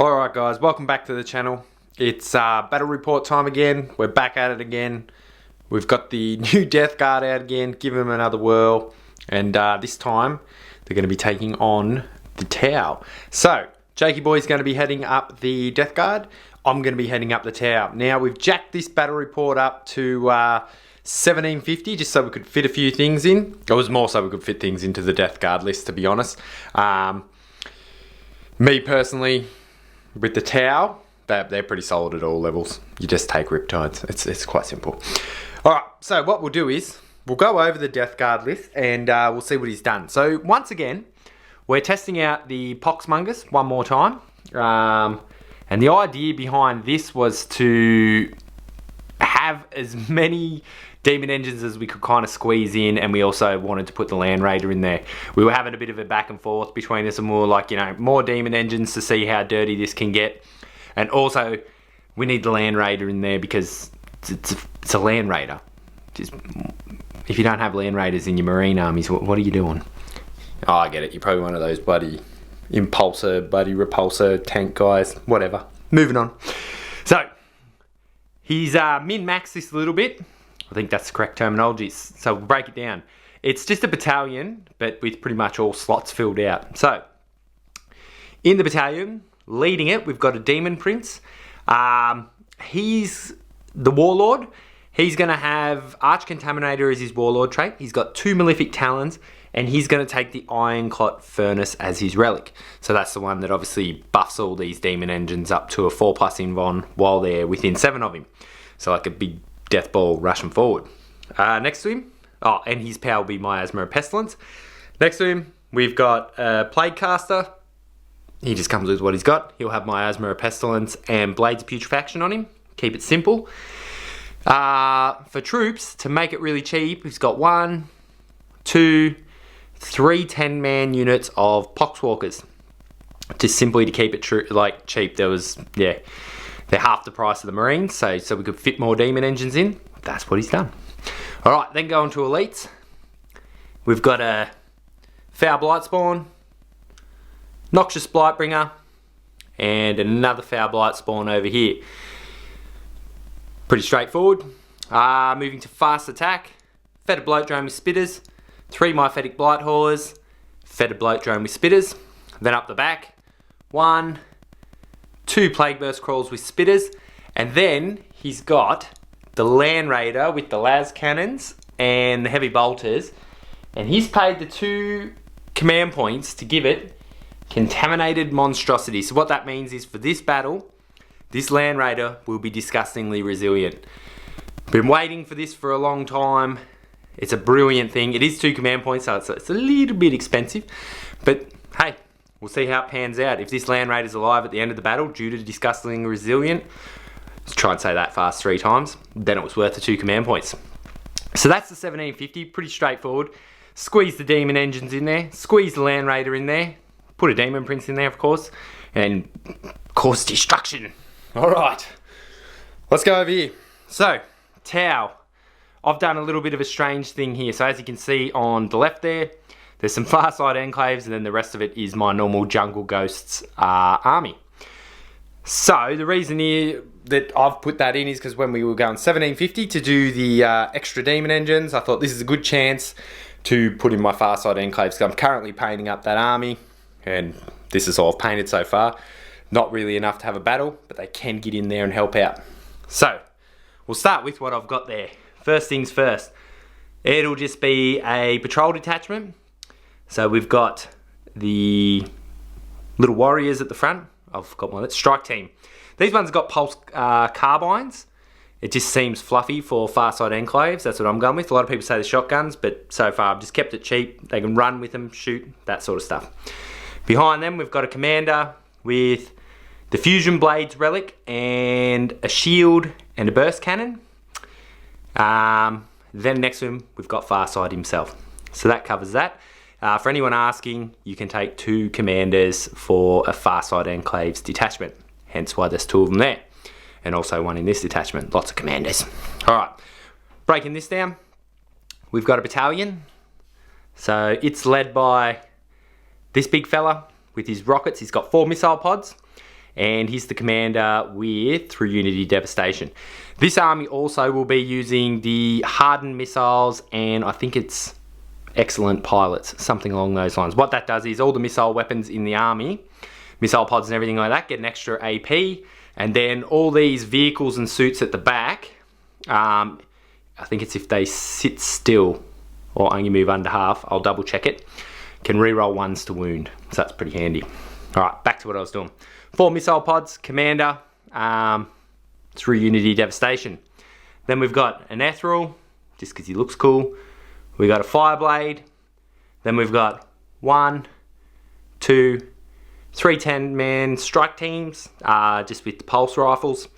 Alright guys, welcome back to the channel. It's battle report time again. We're back at it again. We've got the new Death Guard out again. Give them another whirl. And this time, they're going to be taking on the Tau. So, Jakey Boy's going to be heading up the Death Guard. I'm going to be heading up the Tau. Now, we've jacked this battle report up to 1750 just so we could fit a few things in. It was more so we could fit things into the Death Guard list, to be honest. Me personally, with the Tau, they're pretty solid at all levels. You just take Riptides. It's quite simple. Alright, so what we'll do is, we'll go over the Death Guard list and we'll see what he's done. So once again, we're testing out the Poxmongers one more time. And the idea behind this was to have as many demon engines as we could kind of squeeze in, and we also wanted to put the Land Raider in there. We were having a bit of a back and forth between us, and we were like, you know, more demon engines to see how dirty this can get. And also, we need the Land Raider in there because it's a Land Raider. Just, if you don't have Land Raiders in your Marine armies, what are you doing? Oh, I get it. You're probably one of those bloody Impulsor, bloody Repulsor tank guys. Whatever. Moving on. So, he's min-maxed this a little bit. I think that's the correct terminology. So we'll break it down. It's just a battalion, but with pretty much all slots filled out. So, in the battalion, leading it, we've got a Demon Prince. He's the Warlord. He's going to have Arch Contaminator as his Warlord trait. He's got 2 Malefic Talons, and he's going to take the Ironclot Furnace as his relic. So that's the one that obviously buffs all these Demon Engines up to a 4+ invuln while they're within 7 of him. So like a big death ball rushing forward. Next to him, and his power will be Miasma of Pestilence. Next to him, we've got Plague Caster. He just comes with what he's got. He'll have Miasma of Pestilence and Blades of Putrefaction on him. Keep it simple. For troops, to make it really cheap, he's got 1, 2, 3 10-man units of Poxwalkers. Just simply to keep it cheap. There was, they're half the price of the Marines, so we could fit more Demon Engines in. That's what he's done. Alright, then going to Elites. We've got a Foul Blightspawn, Noxious Blightbringer, and another Foul Blightspawn over here. Pretty straightforward. Moving to Fast Attack, Fetid Bloatdrone with Spitters, 3 Myphetic Blight Haulers, Fetid Bloatdrone with Spitters. Then up the back, 1, 2 Plague Burst Crawls with Spitters, and then he's got the Land Raider with the las cannons and the heavy bolters, and he's paid the 2 command points to give it Contaminated Monstrosity. So what that means is for this battle, this Land Raider will be disgustingly resilient. Been waiting for this for a long time. It's a brilliant thing. It is 2 command points, so it's a little bit expensive, but hey, we'll see how it pans out. If this Land Raider's alive at the end of the battle due to disgustingly resilient, let's try and say that fast 3 times, then it was worth the 2 command points. So that's the 1750, pretty straightforward. Squeeze the Demon Engines in there, squeeze the Land Raider in there, put a Demon Prince in there of course, and cause destruction. Alright, let's go over here. So, Tau. I've done a little bit of a strange thing here. So as you can see on the left there's some Far Side Enclaves, and then the rest of it is my normal Jungle Ghosts army. So the reason here that I've put that in is because when we were going 1750 to do the extra Demon Engines, I thought this is a good chance to put in my Far Side Enclaves. So I'm currently painting up that army, and this is all I've painted so far. Not really enough to have a battle, but they can get in there and help out. So we'll start with what I've got there. First things first, it'll just be a patrol detachment. So we've got the little warriors at the front. I've got one, strike team. These ones have got pulse carbines. It just seems fluffy for Far Side Enclaves. That's what I'm going with. A lot of people say the shotguns, but so far I've just kept it cheap. They can run with them, shoot, that sort of stuff. Behind them, we've got a commander with the Fusion Blades relic and a shield and a burst cannon. Then next to him, we've got Farside himself. So that covers that. For anyone asking, you can take 2 commanders for a Farside Enclaves detachment. Hence why there's 2 of them there. And also 1 in this detachment. Lots of commanders. Alright, breaking this down, we've got a battalion. So it's led by this big fella with his rockets. He's got 4 missile pods. and he's the commander with Through Unity Devastation. This army also will be using the hardened missiles, and I think it's excellent pilots, something along those lines. What that does is all the missile weapons in the army, missile pods and everything like that, get an extra AP, and then all these vehicles and suits at the back, I think it's if they sit still or only move under half, I'll double check it, can reroll 1s to wound, so that's pretty handy. Alright, back to what I was doing. 4 missile pods, commander, Through Unity Devastation. Then we've got an Ethereal, just because he looks cool. We got a Fireblade. Then we've got 1, 2, 3 10-man strike teams, just with the pulse rifles.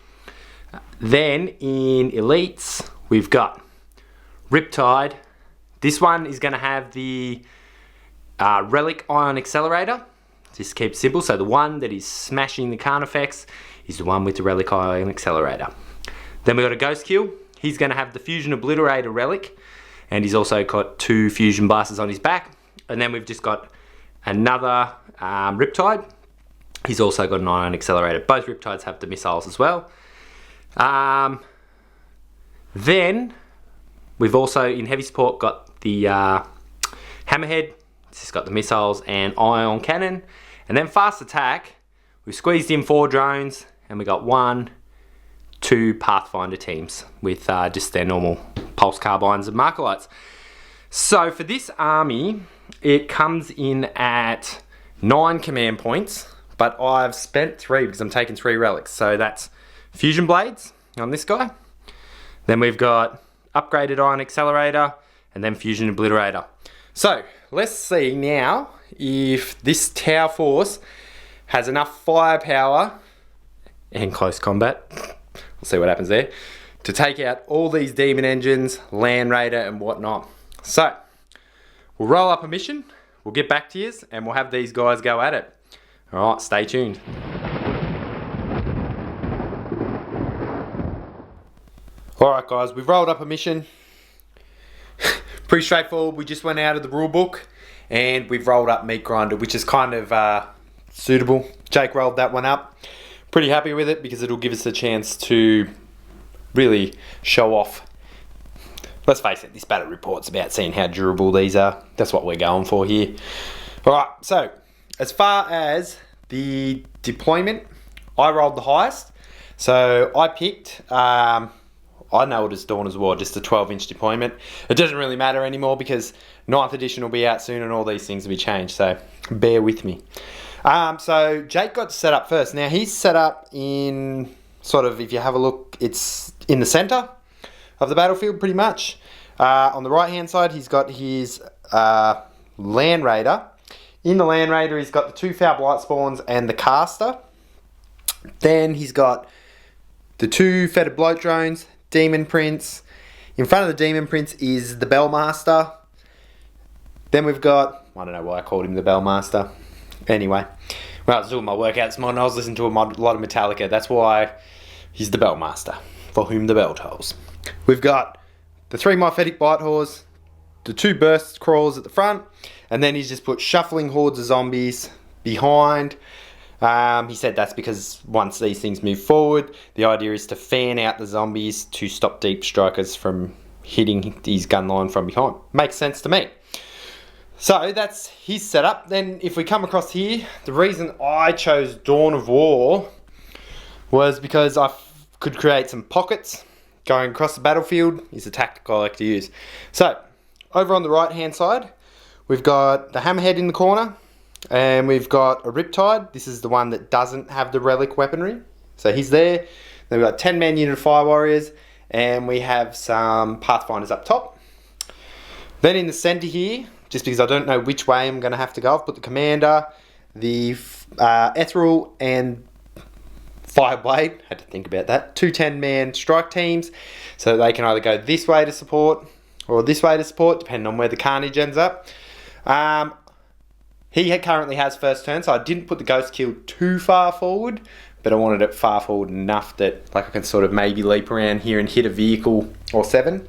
Then in elites, we've got Riptide. This one is going to have the Relic Ion Accelerator. Just keep it simple. So the one that is smashing the Karn effects is the one with the Relic Ion Accelerator. Then we've got a Ghost Kill. He's going to have the Fusion Obliterator Relic, and he's also got 2 Fusion Blasters on his back. And then we've just got another Riptide. He's also got an Ion Accelerator. Both Riptides have the missiles as well. Then we've also in heavy support got the Hammerhead. It's just got the missiles and Ion Cannon. And then fast attack, we've squeezed in 4 drones, and we got 1, 2 Pathfinder teams with just their normal pulse carbines and marker lights. So for this army, it comes in at 9 command points, but I've spent 3 because I'm taking 3 relics. So that's Fusion Blades on this guy. Then we've got upgraded Ion Accelerator, and then Fusion Obliterator. So let's see now if this Tower Force has enough firepower and close combat, we'll see what happens there, to take out all these demon engines, Land Raider and whatnot. So we'll roll up a mission, we'll get back to you, and we'll have these guys go at it. Alright, stay tuned. Alright guys, we've rolled up a mission. Pretty straightforward. We just went out of the rule book and we've rolled up Meatgrinder, which is kind of suitable. Jake rolled that one up. Pretty happy with it because it'll give us a chance to really show off. Let's face it, this battle report's about seeing how durable these are. That's what we're going for here. Alright, so as far as the deployment, I rolled the highest. So I picked, I know it as Dawn as War, just a 12-inch deployment. It doesn't really matter anymore because 9th edition will be out soon and all these things will be changed, so bear with me. So Jake got set up first. Now he's set up in sort of, if you have a look, it's in the centre of the battlefield pretty much. On the right hand side he's got his Land Raider. In the Land Raider he's got the 2 Foul Blight Spawns and the Caster. Then he's got the 2 Fetid Bloat Drones, Demon Prince. In front of the Demon Prince is the Bellmaster. Then we've got, I don't know why I called him the Bellmaster. Anyway, when I was doing my workout this morning, I was listening to a lot of Metallica. That's why he's the Bellmaster, for whom the bell tolls. We've got the 3 Myphetic Blight Whores, the 2 Burst Crawlers at the front, and then he's just put shuffling hordes of zombies behind. He said that's because once these things move forward, the idea is to fan out the zombies to stop deep strikers from hitting his gun line from behind. Makes sense to me. So that's his setup. Then if we come across here, the reason I chose Dawn of War was because I could create some pockets going across the battlefield. Is a tactic I like to use. So over on the right hand side, we've got the Hammerhead in the corner. And we've got a Riptide. This is the one that doesn't have the relic weaponry. So he's there. Then we've got 10-man unit of Fire Warriors. And we have some Pathfinders up top. Then in the centre here, just because I don't know which way I'm going to have to go, I've put the Commander, the Ethereal and Fireblade. Had to think about that. 2 10-man strike teams. So they can either go this way to support or this way to support, depending on where the carnage ends up. He currently has first turn, so I didn't put the Ghost Kill too far forward, but I wanted it far forward enough that like I can sort of maybe leap around here and hit a vehicle or 7.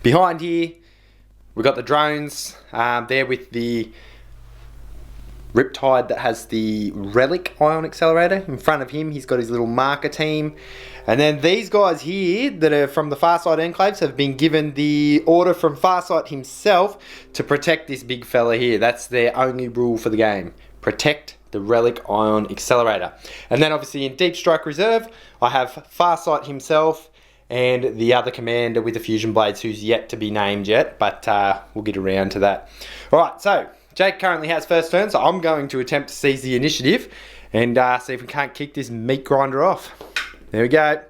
Behind here, we've got the drones there with the Riptide that has the Relic Ion Accelerator. In front of him, he's got his little marker team. And then these guys here that are from the Farsight Enclaves have been given the order from Farsight himself to protect this big fella here. That's their only rule for the game. Protect the Relic Ion Accelerator. And then obviously in Deep Strike Reserve, I have Farsight himself and the other commander with the Fusion Blades who's yet to be named yet, but we'll get around to that. Alright, so Jake currently has first turn, so I'm going to attempt to seize the initiative and see if we can't kick this Meatgrinder off. There we go.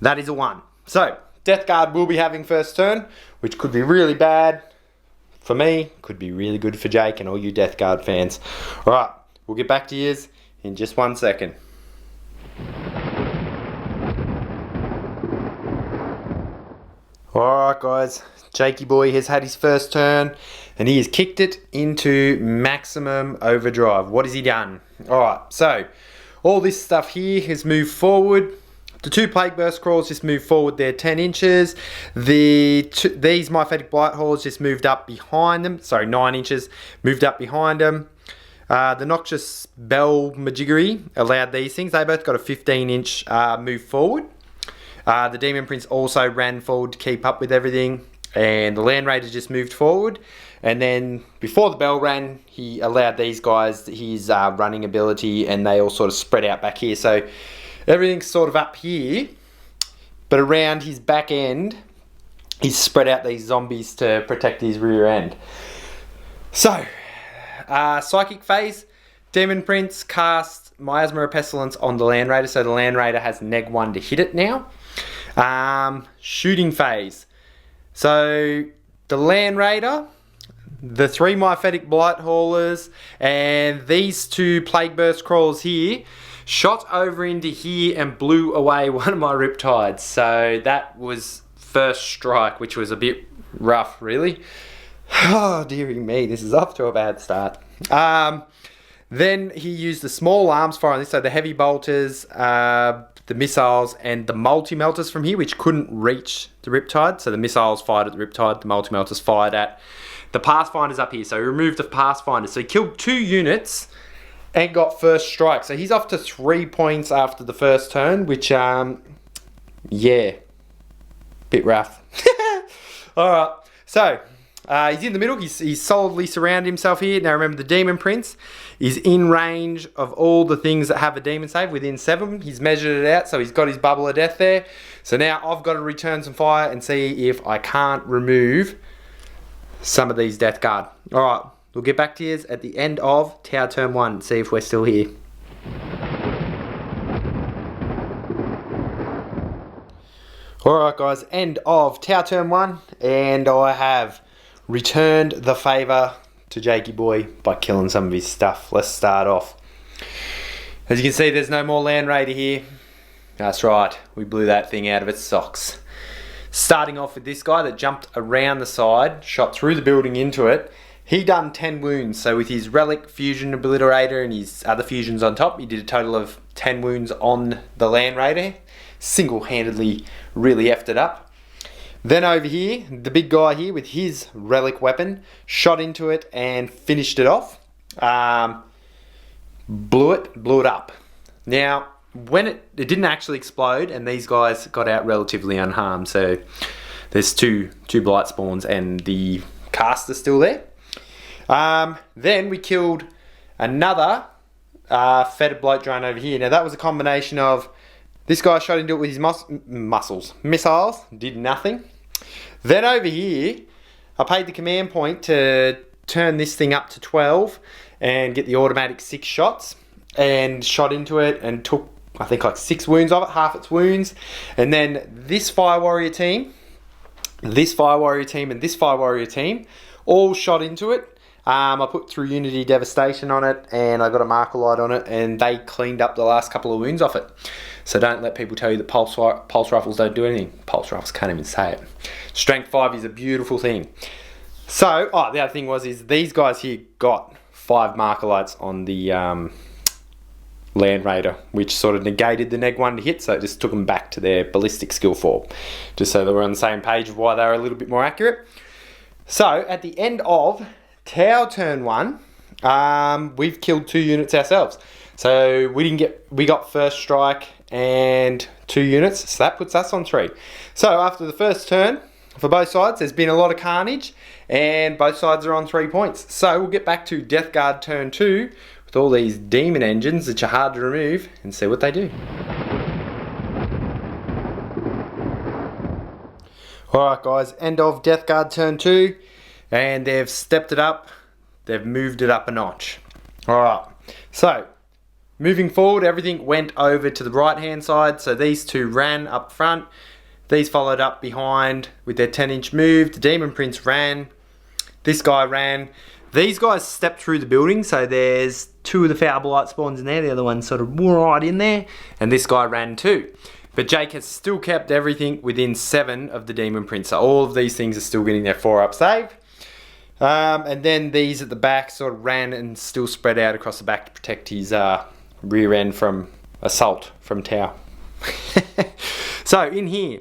That is a 1. So, Death Guard will be having first turn, which could be really bad for me, could be really good for Jake and all you Death Guard fans. Alright, we'll get back to yours in just 1 second. Alright guys, Jakey boy has had his first turn and he has kicked it into maximum overdrive. What has he done? Alright, so all this stuff here has moved forward. The 2 Plague Burst Crawls just moved forward there 10 inches. These Myphatic Blight Halls just moved up behind them. Sorry, 9 inches. Moved up behind them. The Noxious Bell Majiggery allowed these things. They both got a 15-inch move forward. The Demon Prince also ran forward to keep up with everything. And the Land Raider just moved forward. And then before the bell ran, he allowed these guys his running ability and they all sort of spread out back here. So everything's sort of up here, but around his back end, he's spread out these zombies to protect his rear end. So, Psychic Phase, Demon Prince cast Miasma of Pestilence on the Land Raider, so the Land Raider has -1 to hit it now. Shooting Phase. So, the Land Raider, the 3 Myphatic Blight Haulers, and these 2 Plague Burst Crawls here shot over into here and blew away one of my Riptides. So that was first strike, which was a bit rough, really. Oh, dearie me, this is off to a bad start. Then he used the small arms fire on this, so the heavy bolters, the missiles, and the multi-melters from here, which couldn't reach the Riptide. So the missiles fired at the Riptide, the multi-melters fired at the Pathfinders up here. So he removed the Pathfinders. So he killed 2 units and got first strike. So he's off to 3 points after the first turn, which, yeah, bit rough. Alright, so he's in the middle. He's solidly surrounded himself here. Now remember, the Demon Prince is in range of all the things that have a demon save within 7. He's measured it out, so he's got his bubble of death there. So now I've got to return some fire and see if I can't remove some of these Death Guard. Alright, we'll get back to you at the end of Tower Turn 1, see if we're still here. Alright guys, end of Tower Turn 1, and I have returned the favour to Jakey boy by killing some of his stuff. Let's start off. As you can see, there's no more Land Raider here. That's right, we blew that thing out of its socks. Starting off with this guy that jumped around the side, shot through the building into it. He done 10 wounds, so with his Relic Fusion Obliterator and his other fusions on top, he did a total of 10 wounds on the Land Raider. Single-handedly really effed it up. Then over here, the big guy here with his Relic weapon, shot into it and finished it off. Blew it up. Now, when it didn't actually explode, and these guys got out relatively unharmed, so there's two blight spawns and the caster still there. Then we killed another fetid bloat drone over here. Now that was a combination of this guy shot into it with his missiles, did nothing. Then over here, I paid the command point to turn this thing up to 12 and get the automatic 6 shots, and shot into it and took, I think, like 6 wounds of it, half its wounds. And then this Fire Warrior team, this Fire Warrior team, and this Fire Warrior team all shot into it. I put through Unity Devastation on it, and I got a Marker Light on it, and they cleaned up the last couple of wounds off it. So don't let people tell you that Pulse Rifles don't do anything. Pulse Rifles can't even say it. Strength 5 is a beautiful thing. So, the other thing is these guys here got 5 Marker Lights on the Land Raider, which sort of negated the -1 to hit, so it just took them back to their ballistic skill 4, just so they were on the same page of why they were a little bit more accurate. So, at the end of Tower Turn 1, we've killed 2 units ourselves. So we got first strike and 2 units, so that puts us on 3. So after the first turn, for both sides, there's been a lot of carnage, and both sides are on 3 points. So we'll get back to Death Guard turn 2 with all these demon engines that are hard to remove and see what they do. Alright guys, end of Death Guard turn 2, and they've stepped it up, they've moved it up a notch. Alright, so moving forward, everything went over to the right hand side, so these 2 ran up front, these followed up behind with their 10-inch move, the Demon Prince ran, this guy ran, these guys stepped through the building, so there's 2 of the Foul Blight spawns in there, the other one's sort of right in there, and this guy ran too. But Jake has still kept everything within 7 of the Demon Prince, so all of these things are still getting their 4-up save. And then these at the back sort of ran and still spread out across the back to protect his rear end from assault from Tau. So in here,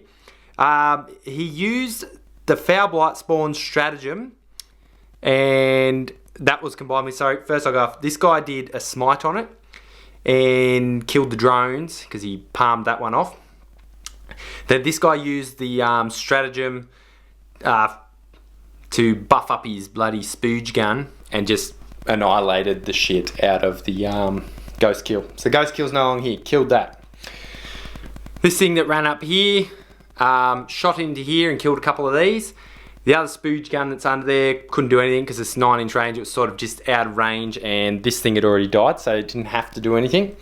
he used the Foul Blight Spawn stratagem, and that was combined with, sorry, first I'll go off, this guy did a smite on it and killed the drones because he palmed that one off. Then this guy used the stratagem to buff up his bloody spooge gun and just annihilated the shit out of the ghost kill. So ghost kill's no longer here, killed that. This thing that ran up here, shot into here and killed a couple of these. The other spooge gun that's under there couldn't do anything because it's 9-inch range. It was sort of just out of range, and this thing had already died, so it didn't have to do anything.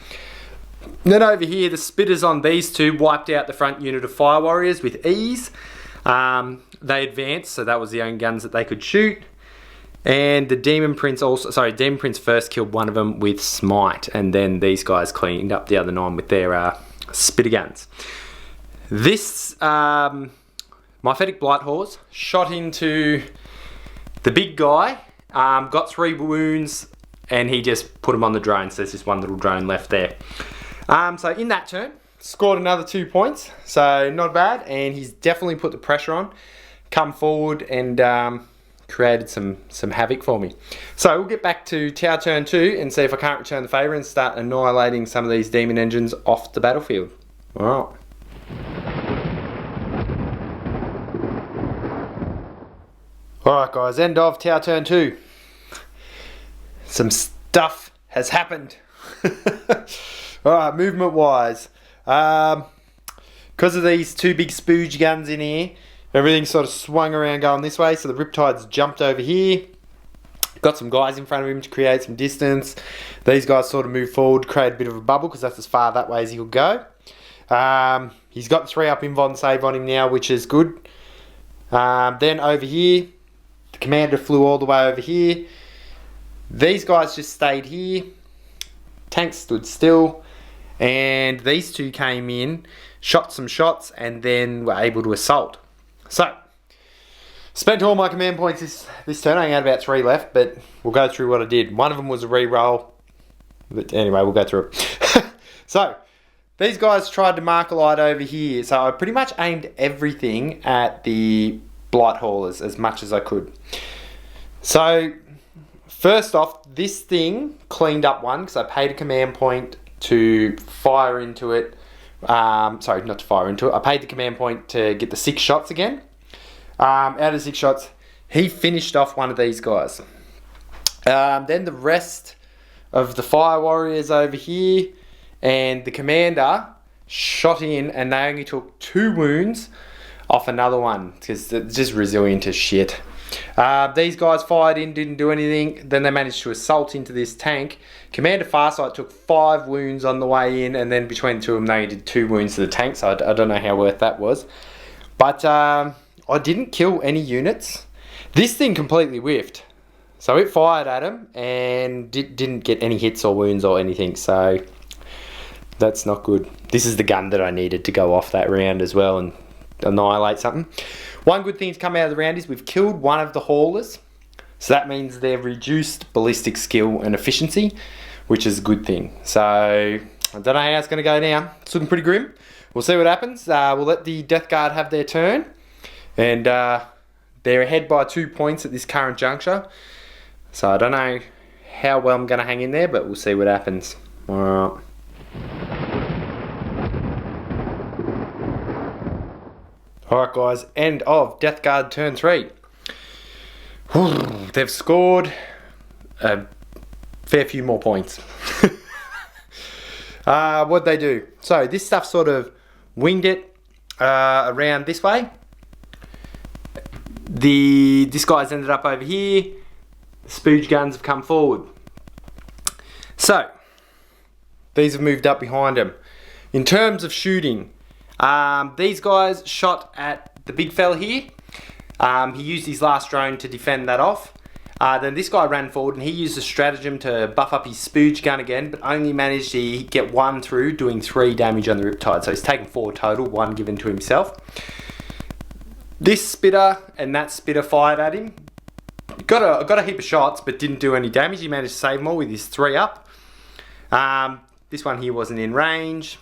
Then over here, the spitters on these 2 wiped out the front unit of Fire Warriors with ease. They advanced, so that was the only guns that they could shoot. And the Demon Prince also, sorry, Demon Prince first killed one of them with Smite, and then these guys cleaned up the other 9 with their spitter guns. This Myphetic Blight Horse shot into the big guy, got 3 wounds, and he just put him on the drone, so there's just 1 little drone left there. So in that turn, scored another 2 points, so not bad, and he's definitely put the pressure on, come forward and created some havoc for me. So we'll get back to Tau turn 2 and see if I can't return the favour and start annihilating some of these demon engines off the battlefield. Alright. Alright guys, end of Tau turn 2. Some stuff has happened. Alright, movement wise. Because of these 2 big spooge guns in here, everything sort of swung around going this way, so the Riptides jumped over here. Got some guys in front of him to create some distance. These guys sort of moved forward, create a bit of a bubble because that's as far that way as he'll go. He's got 3-up invuln save on him now, which is good. Then over here, the commander flew all the way over here. These guys just stayed here. Tanks stood still. And these 2 came in, shot some shots, and then were able to assault. So, spent all my command points this turn. I only had about 3 left, but we'll go through what I did. One of them was a re-roll. But anyway, we'll go through it. So, these guys tried to mark a light over here. So I pretty much aimed everything at the Blight Haulers as much as I could. So, first off, this thing cleaned up 1 because I paid a command point to fire into it. Sorry, not to fire into it. I paid the command point to get the 6 shots again. Out of 6 shots, he finished off 1 of these guys. Then the rest of the Fire Warriors over here and the commander shot in, and they only took 2 wounds off another one because it's just resilient as shit. These guys fired in, didn't do anything. Then they managed to assault into this tank. Commander Farsight took 5 wounds on the way in, and then between the 2 of them they did 2 wounds to the tank, so I don't know how worth that was. But I didn't kill any units. This thing completely whiffed. So it fired at him and didn't get any hits or wounds or anything, so that's not good. This is the gun that I needed to go off that round as well and annihilate something. One good thing to come out of the round is we've killed 1 of the haulers, so that means they've reduced ballistic skill and efficiency, which is a good thing. So I don't know how it's going to go now. It's looking pretty grim. We'll see what happens. We'll let the Death Guard have their turn, and they're ahead by 2 points at this current juncture. So I don't know how well I'm going to hang in there, but we'll see what happens. Alright. Alright guys, end of Death Guard turn 3. They've scored a fair few more points. What'd they do? So this stuff sort of winged it around this way. This guy's ended up over here. The spooge guns have come forward. So these have moved up behind him. In terms of shooting, these guys shot at the big fella here. He used his last drone to defend that off. Then this guy ran forward and he used a stratagem to buff up his spooge gun again, but only managed to get 1 through, doing 3 damage on the Riptide. So he's taken 4 total, 1 given to himself. This spitter and that spitter fired at him. Got a heap of shots, but didn't do any damage. He managed to save more with his 3 up. This one here wasn't in range.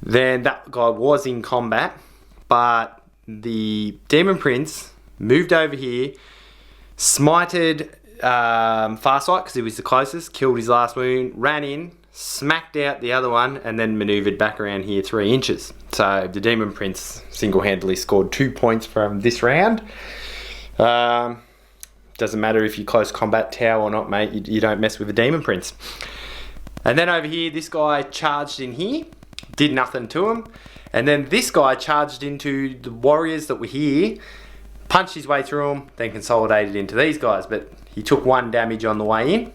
Then that guy was in combat, but the Demon Prince moved over here, smited Farsight because he was the closest, killed his last wound, ran in, smacked out the other one, and then manoeuvred back around here 3 inches. So the Demon Prince single-handedly scored 2 points from this round. Doesn't matter if you close combat tower or not, mate, you don't mess with the Demon Prince. And then over here, this guy charged in here, did nothing to him. And then this guy charged into the warriors that were here, punched his way through them, then consolidated into these guys. But he took 1 damage on the way in.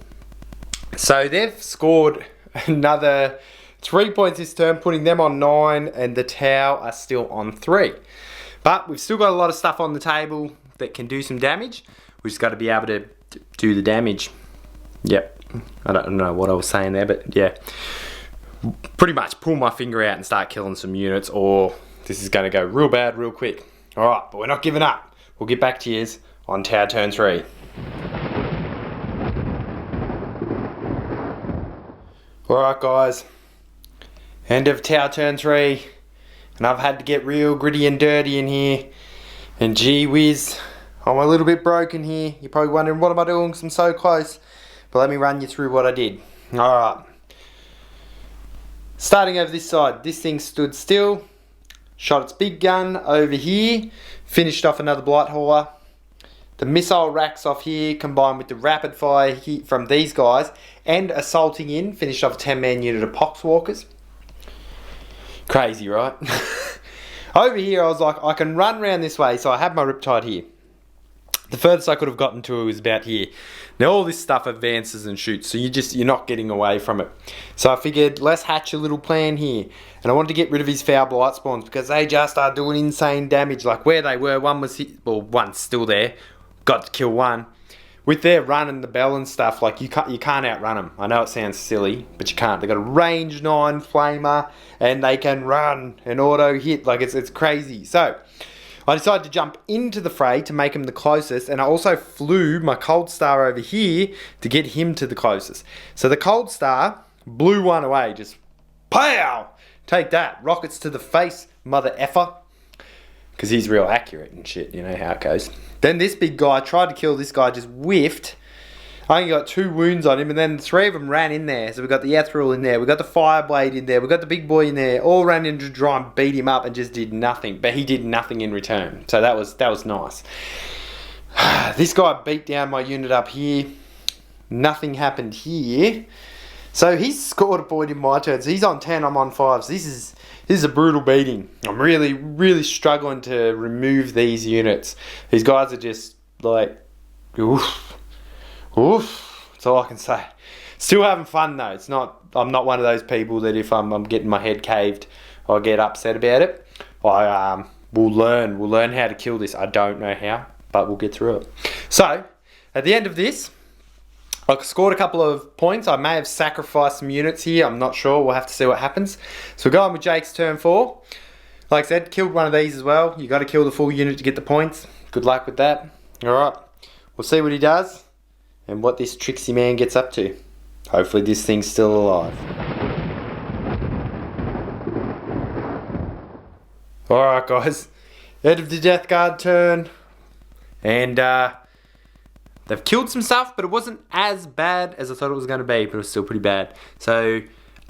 So they've scored another 3 points this turn, putting them on 9, and the Tau are still on 3. But we've still got a lot of stuff on the table that can do some damage. We've just got to be able to do the damage. Yep. I don't know what I was saying there, but yeah. Pretty much pull my finger out and start killing some units, or this is going to go real bad real quick. Alright, but we're not giving up. We'll get back to yous on Tau turn 3. Alright guys, end of Tau turn 3, and I've had to get real gritty and dirty in here, and gee whiz, I'm a little bit broken here. You're probably wondering what am I doing because I'm so close, but let me run you through what I did. Alright. Starting over this side, this thing stood still, shot its big gun over here, finished off another blight hauler. The missile racks off here combined with the rapid fire from these guys and assaulting in, finished off a 10-man unit of poxwalkers. Crazy, right? Over here I was like, I can run around this way, so I had my Riptide here. The furthest I could have gotten to it was about here. Now all this stuff advances and shoots, so you're not getting away from it. So I figured, let's hatch a little plan here. And I wanted to get rid of his foul blight spawns because they just are doing insane damage. Like where they were, one was hit, well, one's still there. Got to kill one. With their run and the bell and stuff, like you can't outrun them. I know it sounds silly, but you can't. They got a range 9 flamer, and they can run and auto hit. Like it's crazy. So I decided to jump into the fray to make him the closest, and I also flew my Cold Star over here to get him to the closest. So the Cold Star blew one away, just pow! Take that, rockets to the face, mother effer. Because he's real accurate and shit, you know how it goes. Then this big guy tried to kill this guy, just whiffed. I only got 2 wounds on him, and then 3 of them ran in there. So we got the Ethereal in there, we got the Fireblade in there, we got the big boy in there. All ran in to try and beat him up and just did nothing. But he did nothing in return. So that was nice. This guy beat down my unit up here. Nothing happened here. So he's scored a point in my turn. So he's on 10, I'm on 5. So this is a brutal beating. I'm really, really struggling to remove these units. These guys are just like, oof. Oof, that's all I can say. Still having fun though. I'm not one of those people that if I'm getting my head caved, I get upset about it. We'll learn how to kill this. I don't know how, but we'll get through it. So, at the end of this, I scored a couple of points. I may have sacrificed some units here. I'm not sure. We'll have to see what happens. So we're going with Jake's turn 4. Like I said, killed one of these as well. You got to kill the full unit to get the points. Good luck with that. Alright, we'll see what he does and what this tricksy man gets up to. Hopefully this thing's still alive. Alright guys, end of the Death Guard turn. And They've killed some stuff, but it wasn't as bad as I thought it was going to be, but it was still pretty bad. So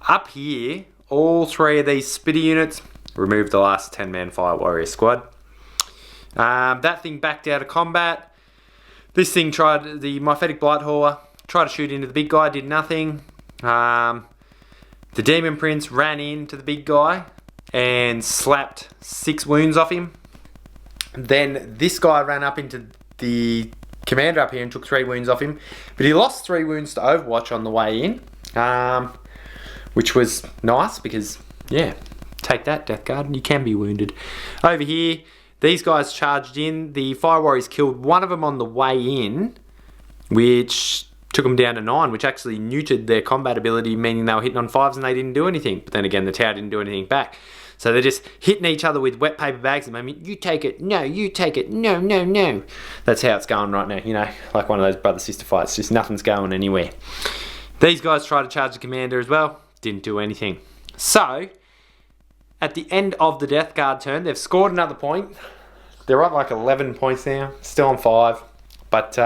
up here, all 3 of these spitter units removed the last 10-man Fire Warrior squad. That thing backed out of combat. This thing tried, the Myphetic Blighthauler, tried to shoot into the big guy, did nothing. The Demon Prince ran into the big guy and slapped 6 wounds off him. Then this guy ran up into the commander up here and took 3 wounds off him. But he lost 3 wounds to Overwatch on the way in, which was nice because, yeah, take that, Death Guard, you can be wounded. Over here, these guys charged in. The Fire Warriors killed one of them on the way in, which took them down to 9, which actually neutered their combat ability, meaning they were hitting on 5s and they didn't do anything. But then again, the tower didn't do anything back. So they're just hitting each other with wet paper bags at the moment. You take it, no, you take it, no, no, no. That's how it's going right now, you know, like one of those brother-sister fights. Just nothing's going anywhere. These guys tried to charge the commander as well. Didn't do anything. So, at the end of the Death Guard turn, they've scored another point. They're on like 11 points now, still on 5. But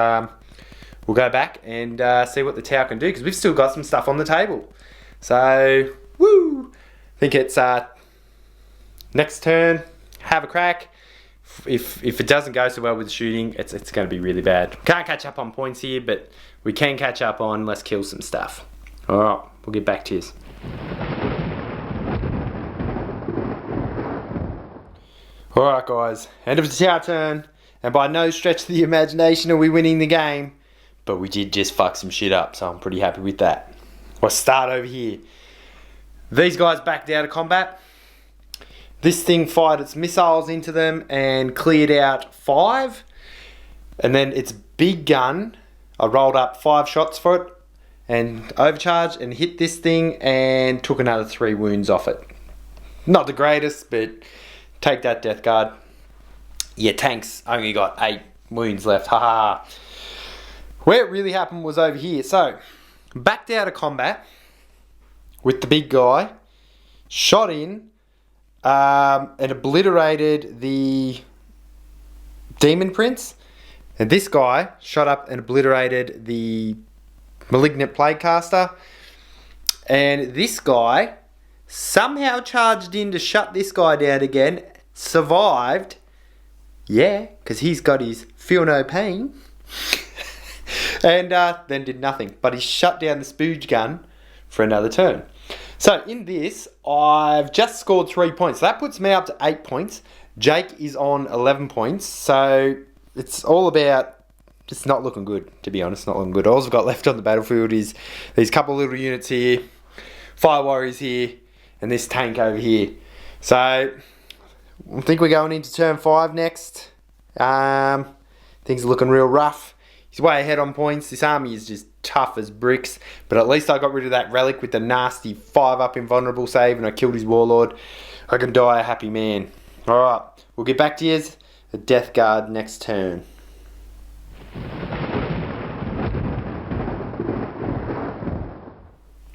we'll go back and see what the tower can do, because we've still got some stuff on the table. So, woo! I think it's next turn, have a crack. If it doesn't go so well with the shooting, it's going to be really bad. Can't catch up on points here, but we can catch up on let's kill some stuff. Alright, we'll get back to you. Alright guys, end of the tower turn, and by no stretch of the imagination are we winning the game, but we did just fuck some shit up, so I'm pretty happy with that. We'll start over here. These guys backed out of combat. This thing fired its missiles into them and cleared out 5. And then its big gun, I rolled up 5 shots for it and overcharged and hit this thing and took another 3 wounds off it. Not the greatest, but take that, Death Guard. Your tanks only got 8 wounds left, haha. Where it really happened was over here. So, backed out of combat with the big guy, shot in, and obliterated the Demon Prince. And this guy shot up and obliterated the Malignant Plaguecaster. And this guy somehow charged in to shut this guy down again. Survived. Yeah, because he's got his feel no pain. And then did nothing. But he shut down the spooge gun for another turn. So in this, I've just scored 3 points. So that puts me up to 8 points. Jake is on 11 points. So it's all about just not looking good, to be honest. Not looking good. All I've got left on the battlefield is these couple little units here, Fire Warriors here, and this tank over here. So I think we're going into turn 5 next. Things are looking real rough. He's way ahead on points. This army is just tough as bricks. But at least I got rid of that relic with the nasty 5-up invulnerable save and I killed his warlord. I can die a happy man. Alright, we'll get back to you. The Death Guard next turn.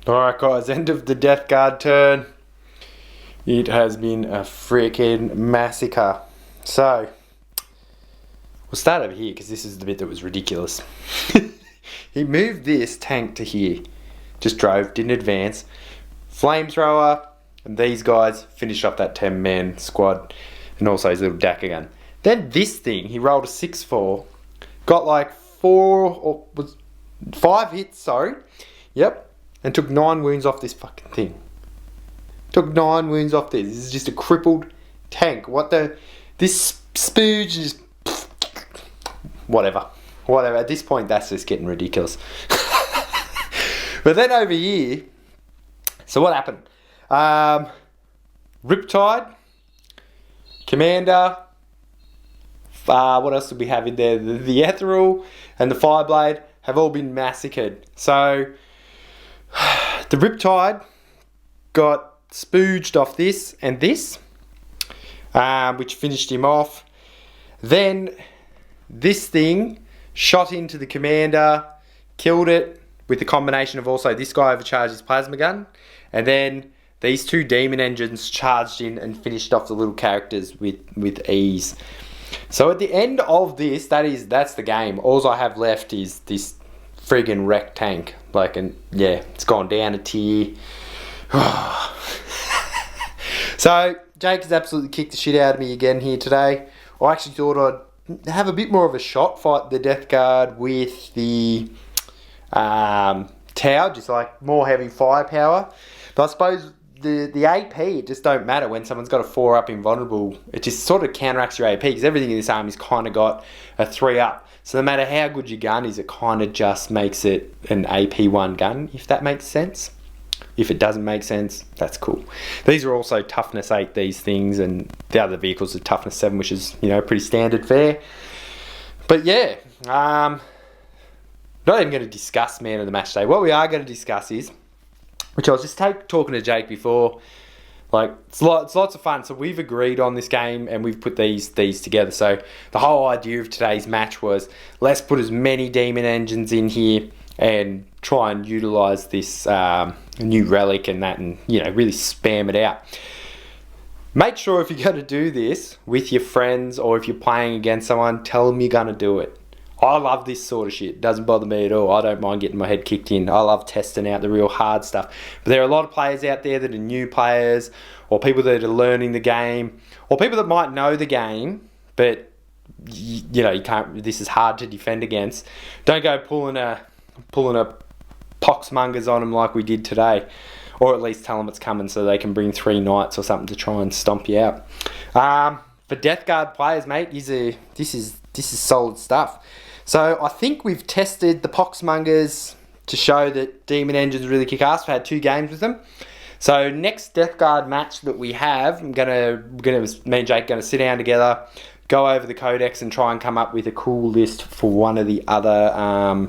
Alright guys, end of the Death Guard turn. It has been a freaking massacre. So, we'll start over here because this is the bit that was ridiculous. He moved this tank to here. Just drove, didn't advance. Flamethrower, and these guys finished off that 10-man squad. And also his little Daka gun. Then this thing, he rolled a 6-4. Got like 5 hits, sorry. Yep. And took 9 wounds off this fucking thing. Took 9 wounds off this. This is just a crippled tank. What the... This spooge is... Whatever. At this point, that's just getting ridiculous. But then over here... So what happened? Riptide. Commander. What else did we have in there? The Ethereal and the Fireblade have all been massacred. So... The Riptide got spooged off this and this, which finished him off. Then this thing shot into the commander, killed it with the combination of also this guy overcharged his plasma gun, and then these 2 demon engines charged in and finished off the little characters with ease. So at the end of this, that's the game. All I have left is this friggin' wreck tank. Yeah, it's gone down a tier. So Jake has absolutely kicked the shit out of me again here today. I actually thought I'd have a bit more of a shot, fight the Death Guard with the Tower, just like more heavy firepower. But I suppose the AP, it just don't matter when someone's got a 4-up invulnerable. It just sort of counteracts your AP, because everything in this army's kind of got a 3-up. So no matter how good your gun is, it kind of just makes it an AP1 gun, if that makes sense. If it doesn't make sense, that's cool. These are also toughness 8, these things, and the other vehicles are toughness 7, which is, pretty standard fare. But yeah, not even going to discuss man of the match today. What we are going to discuss is, which I was just talking to Jake before, it's lots of fun. So we've agreed on this game and we've put these together. So the whole idea of today's match was, let's put as many demon engines in here and try and utilise this new relic and that, and really spam it out. Make sure if you're going to do this with your friends, or if you're playing against someone, tell them you're going to do it. I love this sort of shit. It doesn't bother me at all. I don't mind getting my head kicked in. I love testing out the real hard stuff. But there are a lot of players out there that are new players, or people that are learning the game, or people that might know the game, but you can't. This is hard to defend against. Don't go pulling a poxmongers on them like we did today, or at least tell them it's coming so they can bring 3 knights or something to try and stomp you out. For Death Guard players, mate, this is solid stuff. So I think we've tested the poxmongers to show that demon engines really kick ass. We've had 2 games with them. So next Death Guard match that we have, me and Jake gonna sit down together, go over the codex and try and come up with a cool list for one of the other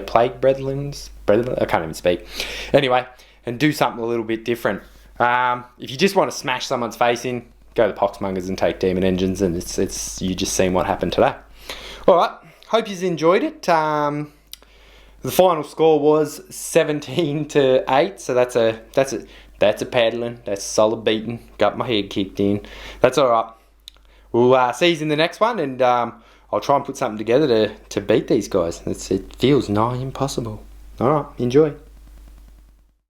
plague brethren, I can't even speak. Anyway, and do something a little bit different. If you just want to smash someone's face in, go to the poxmongers and take demon engines, and it's you just seen what happened today. All right, hope you enjoyed it. The final score was 17-8, so that's a paddling, that's a solid beating. Got my head kicked in. That's all right. We'll see you in the next one, and I'll try and put something together to beat these guys. It feels nigh impossible. All right, enjoy.